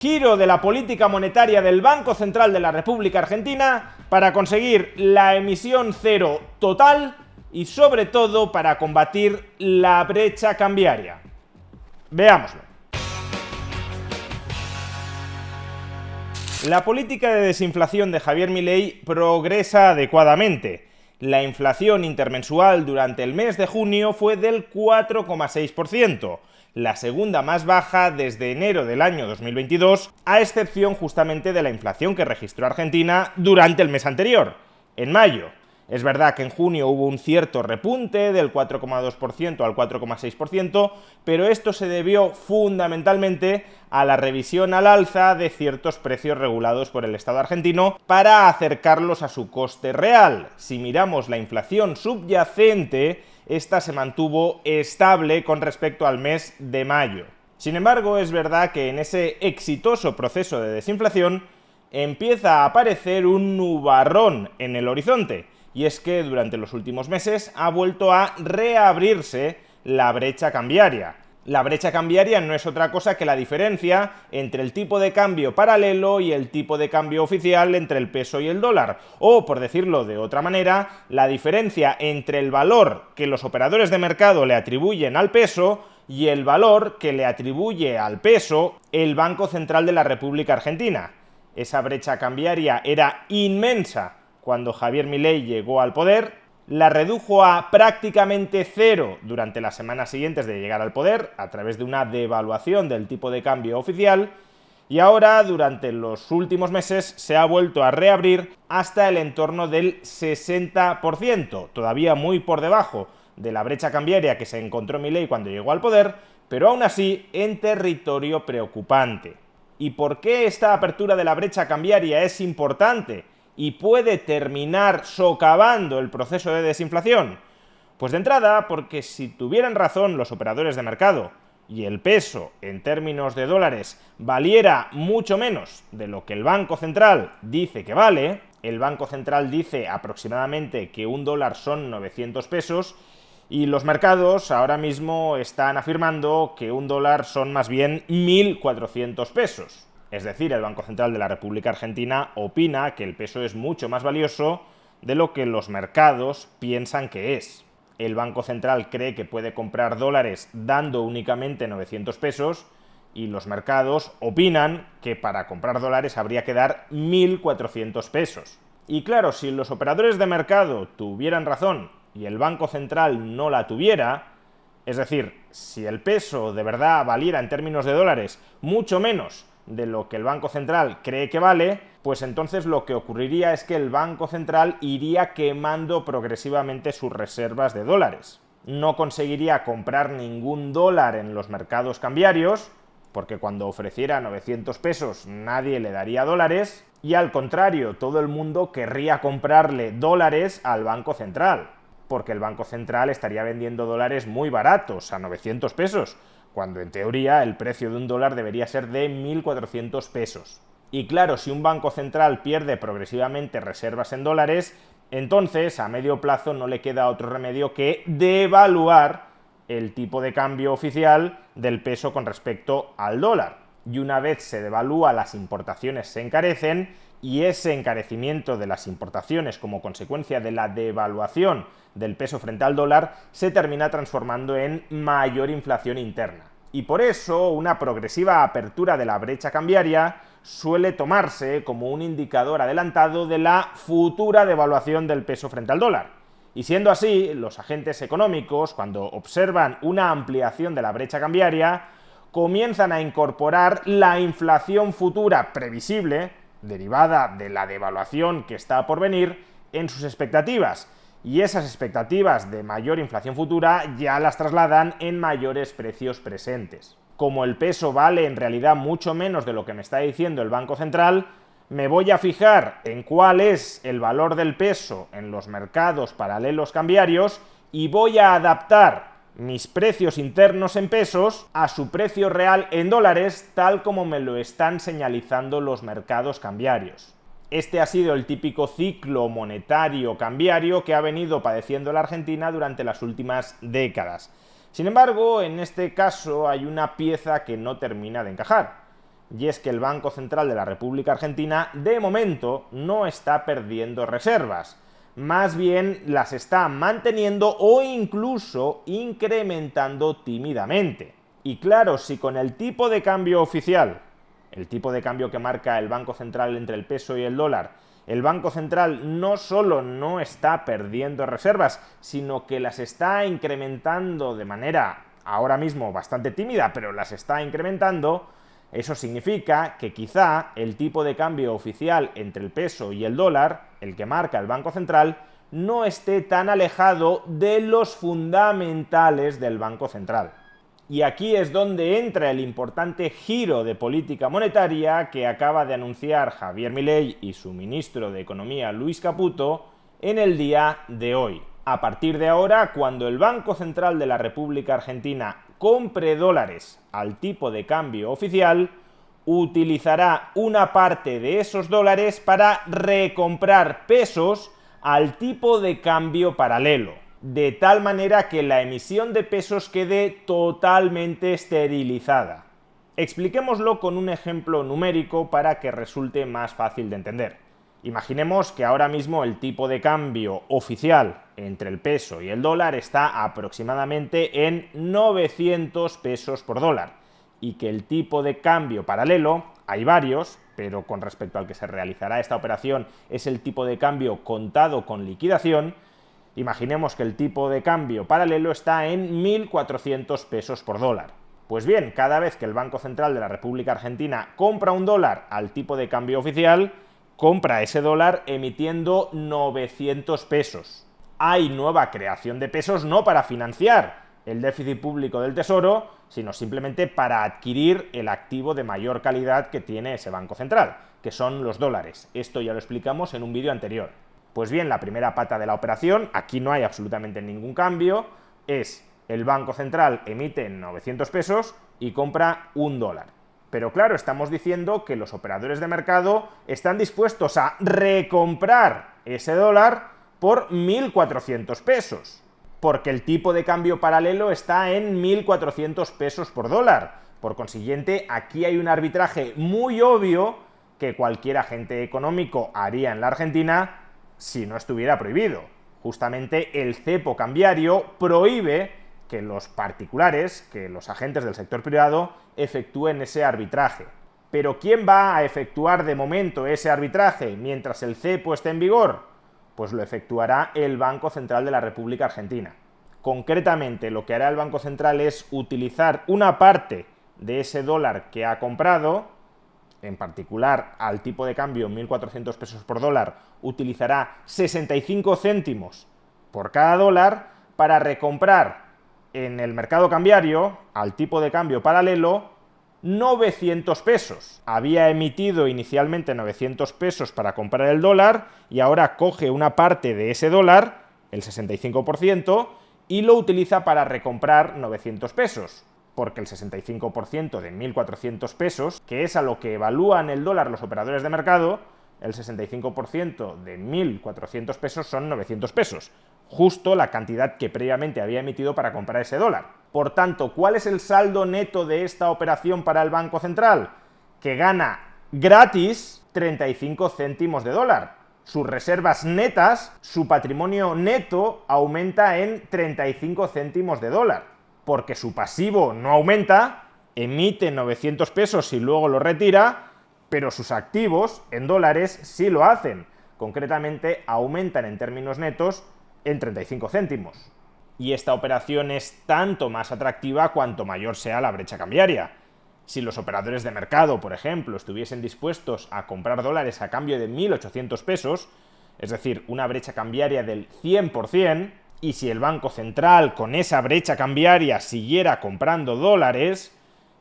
Giro de la política monetaria del Banco Central de la República Argentina para conseguir la emisión cero total y sobre todo para combatir la brecha cambiaria. Veámoslo. La política de desinflación de Javier Milei progresa adecuadamente. La inflación intermensual durante el mes de junio fue del 4,6%, la segunda más baja desde enero del año 2022, a excepción justamente de la inflación que registró Argentina durante el mes anterior, en mayo. Es verdad que en junio hubo un cierto repunte del 4,2% al 4,6%, pero esto se debió fundamentalmente a la revisión al alza de ciertos precios regulados por el Estado argentino para acercarlos a su coste real. Si miramos la inflación subyacente, esta se mantuvo estable con respecto al mes de mayo. Sin embargo, es verdad que en ese exitoso proceso de desinflación empieza a aparecer un nubarrón en el horizonte. Y es que durante los últimos meses ha vuelto a reabrirse la brecha cambiaria. La brecha cambiaria no es otra cosa que la diferencia entre el tipo de cambio paralelo y el tipo de cambio oficial entre el peso y el dólar. O, por decirlo de otra manera, la diferencia entre el valor que los operadores de mercado le atribuyen al peso y el valor que le atribuye al peso el Banco Central de la República Argentina. Esa brecha cambiaria era inmensa cuando Javier Milei llegó al poder, la redujo a prácticamente cero durante las semanas siguientes de llegar al poder, a través de una devaluación del tipo de cambio oficial, y ahora, durante los últimos meses, se ha vuelto a reabrir hasta el entorno del 60%, todavía muy por debajo de la brecha cambiaria que se encontró Milei cuando llegó al poder, pero aún así en territorio preocupante. ¿Y por qué esta apertura de la brecha cambiaria es importante y puede terminar socavando el proceso de desinflación? Pues de entrada, porque si tuvieran razón los operadores de mercado y el peso en términos de dólares valiera mucho menos de lo que el Banco Central dice que vale, el Banco Central dice aproximadamente que un dólar son 900 pesos y los mercados ahora mismo están afirmando que un dólar son más bien 1.400 pesos. Es decir, el Banco Central de la República Argentina opina que el peso es mucho más valioso de lo que los mercados piensan que es. El Banco Central cree que puede comprar dólares dando únicamente 900 pesos y los mercados opinan que para comprar dólares habría que dar 1.400 pesos. Y claro, si los operadores de mercado tuvieran razón y el Banco Central no la tuviera, es decir, si el peso de verdad valiera en términos de dólares mucho menos de lo que el Banco Central cree que vale, pues entonces lo que ocurriría es que el Banco Central iría quemando progresivamente sus reservas de dólares. No conseguiría comprar ningún dólar en los mercados cambiarios, porque cuando ofreciera 900 pesos nadie le daría dólares, y al contrario, todo el mundo querría comprarle dólares al Banco Central, porque el Banco Central estaría vendiendo dólares muy baratos, a 900 pesos, cuando en teoría el precio de un dólar debería ser de 1.400 pesos. Y claro, si un banco central pierde progresivamente reservas en dólares, entonces a medio plazo no le queda otro remedio que devaluar el tipo de cambio oficial del peso con respecto al dólar. Y una vez se devalúa, las importaciones se encarecen y ese encarecimiento de las importaciones como consecuencia de la devaluación del peso frente al dólar se termina transformando en mayor inflación interna. Y por eso una progresiva apertura de la brecha cambiaria suele tomarse como un indicador adelantado de la futura devaluación del peso frente al dólar. Y siendo así, los agentes económicos, cuando observan una ampliación de la brecha cambiaria, comienzan a incorporar la inflación futura previsible, derivada de la devaluación que está por venir, en sus expectativas. Y esas expectativas de mayor inflación futura ya las trasladan en mayores precios presentes. Como el peso vale en realidad mucho menos de lo que me está diciendo el Banco Central, me voy a fijar en cuál es el valor del peso en los mercados paralelos cambiarios y voy a adaptar mis precios internos en pesos a su precio real en dólares, tal como me lo están señalizando los mercados cambiarios. Este ha sido el típico ciclo monetario cambiario que ha venido padeciendo la Argentina durante las últimas décadas. Sin embargo, en este caso hay una pieza que no termina de encajar. y es que el Banco Central de la República Argentina de momento no está perdiendo reservas, más bien las está manteniendo o incluso incrementando tímidamente. Y claro, si con el tipo de cambio oficial, el tipo de cambio que marca el Banco Central entre el peso y el dólar, el Banco Central no solo no está perdiendo reservas, sino que las está incrementando de manera ahora mismo bastante tímida, pero las está incrementando, eso significa que quizá el tipo de cambio oficial entre el peso y el dólar, el que marca el Banco Central, no esté tan alejado de los fundamentales del Banco Central. Y aquí es donde entra el importante giro de política monetaria que acaba de anunciar Javier Milei y su ministro de Economía, Luis Caputo, en el día de hoy. A partir de ahora, cuando el Banco Central de la República Argentina compre dólares al tipo de cambio oficial, utilizará una parte de esos dólares para recomprar pesos al tipo de cambio paralelo, de tal manera que la emisión de pesos quede totalmente esterilizada. Expliquémoslo con un ejemplo numérico para que resulte más fácil de entender. Imaginemos que ahora mismo el tipo de cambio oficial entre el peso y el dólar está aproximadamente en 900 pesos por dólar y que el tipo de cambio paralelo, hay varios, pero con respecto al que se realizará esta operación es el tipo de cambio contado con liquidación. Imaginemos que el tipo de cambio paralelo está en 1.400 pesos por dólar. Pues bien, cada vez que el Banco Central de la República Argentina compra un dólar al tipo de cambio oficial, compra ese dólar emitiendo 900 pesos. Hay nueva creación de pesos no para financiar el déficit público del Tesoro, sino simplemente para adquirir el activo de mayor calidad que tiene ese Banco Central, que son los dólares. Esto ya lo explicamos en un vídeo anterior. Pues bien, la primera pata de la operación, aquí no hay absolutamente ningún cambio, es el Banco Central emite 900 pesos y compra un dólar. Pero claro, estamos diciendo que los operadores de mercado están dispuestos a recomprar ese dólar por 1.400 pesos, porque el tipo de cambio paralelo está en 1.400 pesos por dólar. Por consiguiente, aquí hay un arbitraje muy obvio que cualquier agente económico haría en la Argentina si no estuviera prohibido. Justamente el cepo cambiario prohíbe que los particulares, que los agentes del sector privado, efectúen ese arbitraje. Pero ¿quién va a efectuar de momento ese arbitraje mientras el cepo esté en vigor? Pues lo efectuará el Banco Central de la República Argentina. Concretamente, lo que hará el Banco Central es utilizar una parte de ese dólar que ha comprado, en particular al tipo de cambio 1.400 pesos por dólar, utilizará 65 céntimos por cada dólar para recomprar en el mercado cambiario, al tipo de cambio paralelo, 900 pesos. Había emitido inicialmente 900 pesos para comprar el dólar y ahora coge una parte de ese dólar, el 65%, y lo utiliza para recomprar 900 pesos. Porque el 65% de 1.400 pesos, que es a lo que evalúan el dólar los operadores de mercado, el 65% de 1.400 pesos son 900 pesos. Justo la cantidad que previamente había emitido para comprar ese dólar. Por tanto, ¿cuál es el saldo neto de esta operación para el Banco Central? Que gana gratis 35 céntimos de dólar. Sus reservas netas, su patrimonio neto aumenta en 35 céntimos de dólar. Porque su pasivo no aumenta, emite 900 pesos y luego lo retira, pero sus activos en dólares sí lo hacen. Concretamente, aumentan en términos netos en 35 céntimos. Y esta operación es tanto más atractiva cuanto mayor sea la brecha cambiaria. Si los operadores de mercado, por ejemplo, estuviesen dispuestos a comprar dólares a cambio de 1.800 pesos, es decir, una brecha cambiaria del 100%, y si el Banco Central con esa brecha cambiaria siguiera comprando dólares,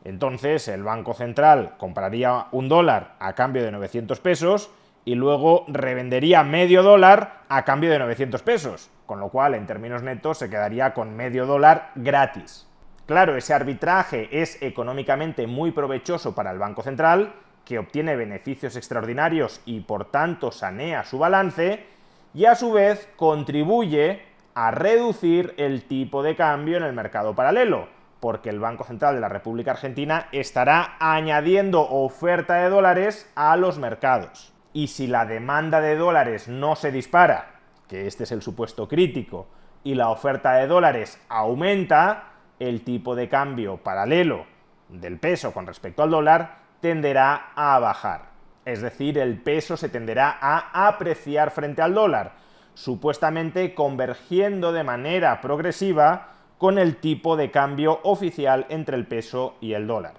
entonces el Banco Central compraría un dólar a cambio de 900 pesos y luego revendería medio dólar a cambio de 900 pesos, con lo cual en términos netos se quedaría con medio dólar gratis. Claro, ese arbitraje es económicamente muy provechoso para el Banco Central, que obtiene beneficios extraordinarios y por tanto sanea su balance, y a su vez contribuye a reducir el tipo de cambio en el mercado paralelo, porque el Banco Central de la República Argentina estará añadiendo oferta de dólares a los mercados. Y si la demanda de dólares no se dispara, que este es el supuesto crítico, y la oferta de dólares aumenta, el tipo de cambio paralelo del peso con respecto al dólar tenderá a bajar. Es decir, el peso se tenderá a apreciar frente al dólar, supuestamente convergiendo de manera progresiva con el tipo de cambio oficial entre el peso y el dólar.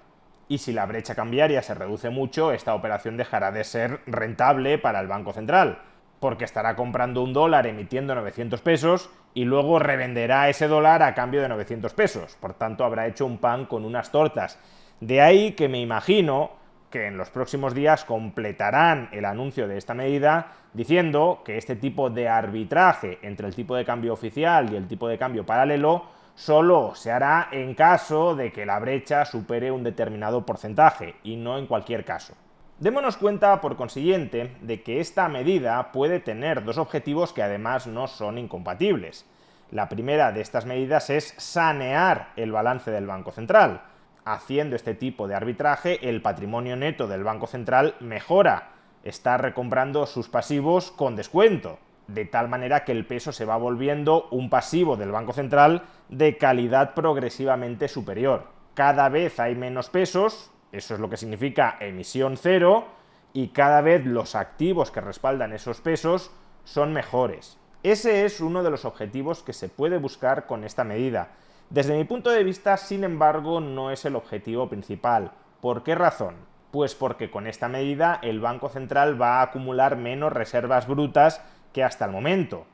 Y si la brecha cambiaria se reduce mucho, esta operación dejará de ser rentable para el Banco Central, porque estará comprando un dólar emitiendo 900 pesos y luego revenderá ese dólar a cambio de 900 pesos. Por tanto, habrá hecho un pan con unas tortas. De ahí que me imagino que en los próximos días completarán el anuncio de esta medida diciendo que este tipo de arbitraje entre el tipo de cambio oficial y el tipo de cambio paralelo solo se hará en caso de que la brecha supere un determinado porcentaje y no en cualquier caso. Démonos cuenta, por consiguiente, de que esta medida puede tener dos objetivos que además no son incompatibles. La primera de estas medidas es sanear el balance del Banco Central. Haciendo este tipo de arbitraje, el patrimonio neto del Banco Central mejora, está recomprando sus pasivos con descuento, de tal manera que el peso se va volviendo un pasivo del Banco Central de calidad progresivamente superior. Cada vez hay menos pesos, eso es lo que significa emisión cero, y cada vez los activos que respaldan esos pesos son mejores. Ese es uno de los objetivos que se puede buscar con esta medida. Desde mi punto de vista, sin embargo, no es el objetivo principal. ¿Por qué razón? Pues porque con esta medida el Banco Central va a acumular menos reservas brutas que hasta el momento.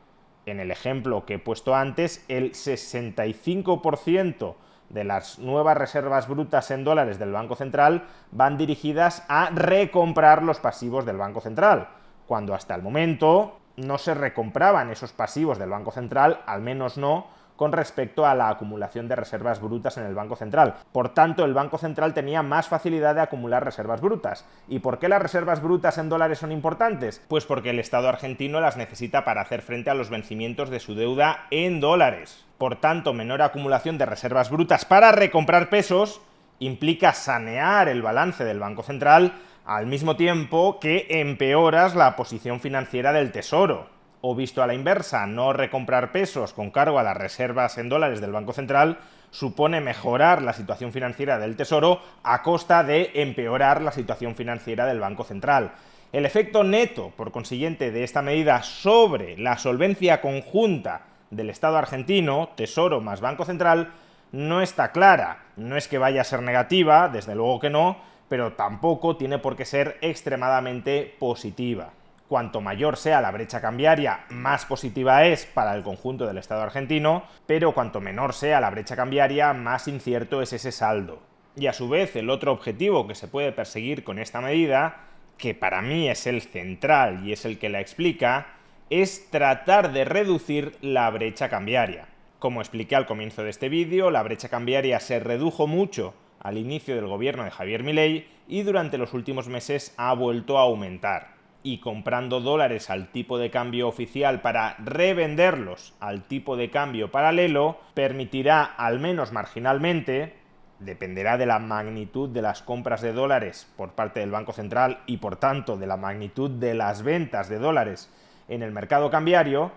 En el ejemplo que he puesto antes, el 65% de las nuevas reservas brutas en dólares del Banco Central van dirigidas a recomprar los pasivos del Banco Central, cuando hasta el momento no se recompraban esos pasivos del Banco Central, al menos no con respecto a la acumulación de reservas brutas en el Banco Central. Por tanto, el Banco Central tenía más facilidad de acumular reservas brutas. ¿Y por qué las reservas brutas en dólares son importantes? Pues porque el Estado argentino las necesita para hacer frente a los vencimientos de su deuda en dólares. Por tanto, menor acumulación de reservas brutas para recomprar pesos implica sanear el balance del Banco Central al mismo tiempo que empeoras la posición financiera del Tesoro. O visto a la inversa, no recomprar pesos con cargo a las reservas en dólares del Banco Central supone mejorar la situación financiera del Tesoro a costa de empeorar la situación financiera del Banco Central. El efecto neto, por consiguiente, de esta medida sobre la solvencia conjunta del Estado argentino, Tesoro más Banco Central, no está clara. No es que vaya a ser negativa, desde luego que no, pero tampoco tiene por qué ser extremadamente positiva. Cuanto mayor sea la brecha cambiaria, más positiva es para el conjunto del Estado argentino, pero cuanto menor sea la brecha cambiaria, más incierto es ese saldo. Y a su vez, el otro objetivo que se puede perseguir con esta medida, que para mí es el central y es el que la explica, es tratar de reducir la brecha cambiaria. Como expliqué al comienzo de este vídeo, la brecha cambiaria se redujo mucho al inicio del gobierno de Javier Milei y durante los últimos meses ha vuelto a aumentar. Y comprando dólares al tipo de cambio oficial para revenderlos al tipo de cambio paralelo, permitirá, al menos marginalmente, dependerá de la magnitud de las compras de dólares por parte del Banco Central y por tanto de la magnitud de las ventas de dólares en el mercado cambiario,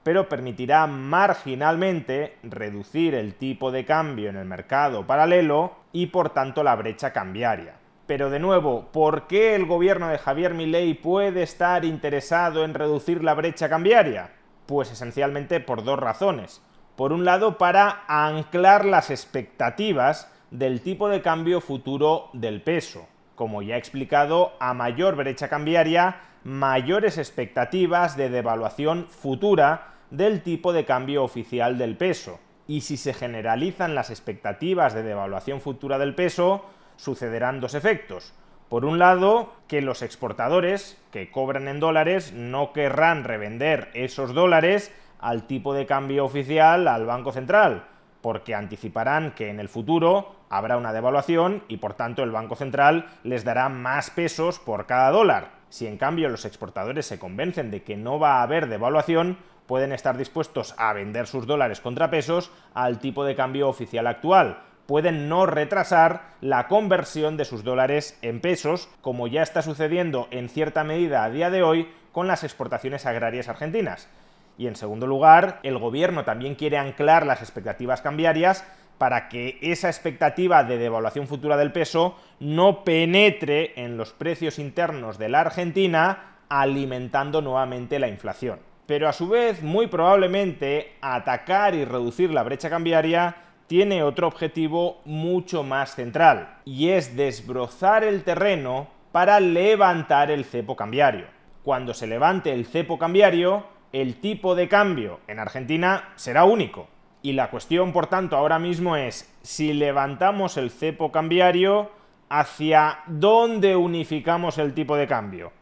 pero permitirá marginalmente reducir el tipo de cambio en el mercado paralelo y por tanto la brecha cambiaria. Pero de nuevo, ¿por qué el gobierno de Javier Milei puede estar interesado en reducir la brecha cambiaria? Pues esencialmente por dos razones. Por un lado, para anclar las expectativas del tipo de cambio futuro del peso. Como ya he explicado, a mayor brecha cambiaria, mayores expectativas de devaluación futura del tipo de cambio oficial del peso. Y si se generalizan las expectativas de devaluación futura del peso, sucederán dos efectos. Por un lado, que los exportadores que cobran en dólares no querrán revender esos dólares al tipo de cambio oficial al Banco Central, porque anticiparán que en el futuro habrá una devaluación y por tanto el Banco Central les dará más pesos por cada dólar. Si en cambio los exportadores se convencen de que no va a haber devaluación, pueden estar dispuestos a vender sus dólares contra pesos al tipo de cambio oficial actual, pueden no retrasar la conversión de sus dólares en pesos, como ya está sucediendo en cierta medida a día de hoy con las exportaciones agrarias argentinas. Y en segundo lugar, el gobierno también quiere anclar las expectativas cambiarias para que esa expectativa de devaluación futura del peso no penetre en los precios internos de la Argentina, alimentando nuevamente la inflación. Pero a su vez, muy probablemente, atacar y reducir la brecha cambiaria tiene otro objetivo mucho más central, y es desbrozar el terreno para levantar el cepo cambiario. Cuando se levante el cepo cambiario, el tipo de cambio en Argentina será único. Y la cuestión, por tanto, ahora mismo es, si levantamos el cepo cambiario, ¿hacia dónde unificamos el tipo de cambio?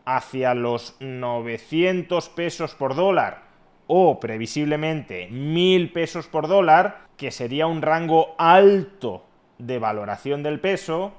¿Hacia los 900 pesos por dólar o previsiblemente 1.000 pesos por dólar, que sería un rango alto de valoración del peso,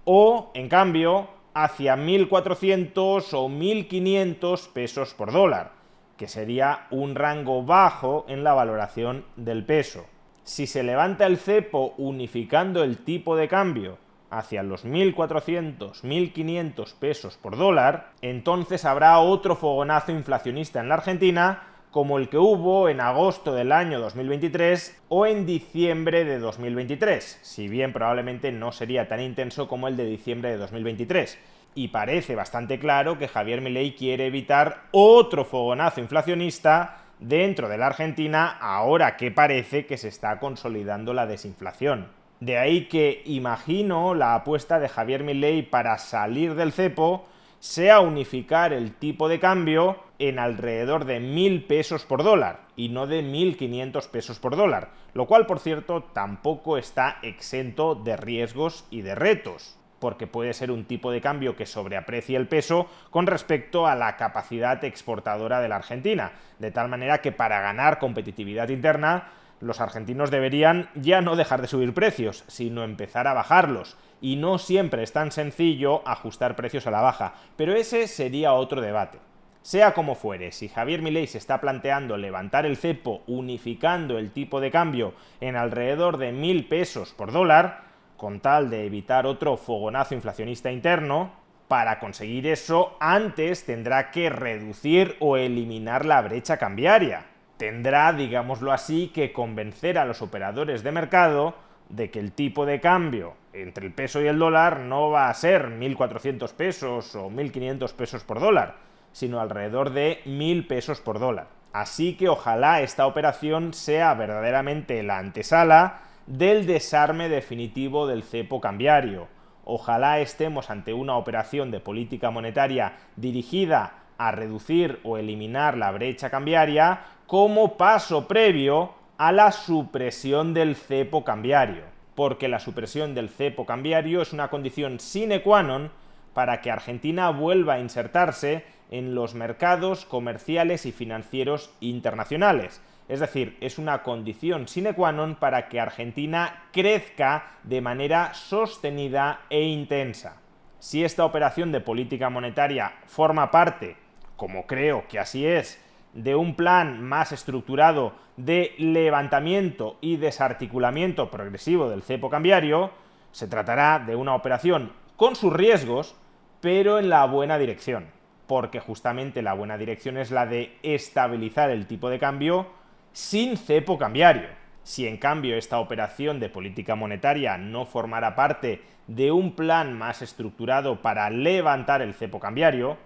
o, en cambio, hacia 1.400 o 1.500 pesos por dólar, que sería un rango bajo en la valoración del peso? Si se levanta el cepo unificando el tipo de cambio hacia los 1.400, 1.500 pesos por dólar, entonces habrá otro fogonazo inflacionista en la Argentina, como el que hubo en agosto del año 2023 o en diciembre de 2023, si bien probablemente no sería tan intenso como el de diciembre de 2023. Y parece bastante claro que Javier Milei quiere evitar otro fogonazo inflacionista dentro de la Argentina, ahora que parece que se está consolidando la desinflación. De ahí que imagino la apuesta de Javier Milei para salir del cepo sea unificar el tipo de cambio en alrededor de 1.000 pesos por dólar y no de 1.500 pesos por dólar, lo cual, por cierto, tampoco está exento de riesgos y de retos, porque puede ser un tipo de cambio que sobreaprecie el peso con respecto a la capacidad exportadora de la Argentina, de tal manera que para ganar competitividad interna, los argentinos deberían ya no dejar de subir precios, sino empezar a bajarlos, y no siempre es tan sencillo ajustar precios a la baja, pero ese sería otro debate. Sea como fuere, si Javier Milei se está planteando levantar el cepo unificando el tipo de cambio en alrededor de 1.000 pesos por dólar, con tal de evitar otro fogonazo inflacionista interno, para conseguir eso antes tendrá que reducir o eliminar la brecha cambiaria. Tendrá, digámoslo así, que convencer a los operadores de mercado de que el tipo de cambio entre el peso y el dólar no va a ser 1.400 pesos o 1.500 pesos por dólar, sino alrededor de 1.000 pesos por dólar. Así que ojalá esta operación sea verdaderamente la antesala del desarme definitivo del cepo cambiario. Ojalá estemos ante una operación de política monetaria dirigida a reducir o eliminar la brecha cambiaria como paso previo a la supresión del cepo cambiario, porque la supresión del cepo cambiario es una condición sine qua non para que Argentina vuelva a insertarse en los mercados comerciales y financieros internacionales. Es decir, es una condición sine qua non para que Argentina crezca de manera sostenida e intensa. Si esta operación de política monetaria forma parte, como creo que así es, de un plan más estructurado de levantamiento y desarticulamiento progresivo del cepo cambiario, se tratará de una operación con sus riesgos, pero en la buena dirección, porque justamente la buena dirección es la de estabilizar el tipo de cambio sin cepo cambiario. Si en cambio esta operación de política monetaria no formara parte de un plan más estructurado para levantar el cepo cambiario,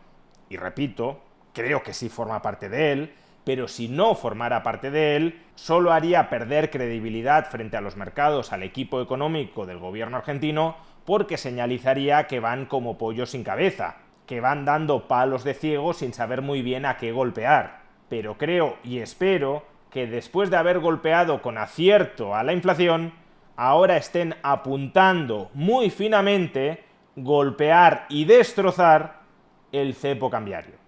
y repito, creo que sí forma parte de él, pero si no formara parte de él, solo haría perder credibilidad frente a los mercados al equipo económico del gobierno argentino, porque señalizaría que van como pollos sin cabeza, que van dando palos de ciego sin saber muy bien a qué golpear. Pero creo y espero que después de haber golpeado con acierto a la inflación, ahora estén apuntando muy finamente golpear y destrozar el cepo cambiario.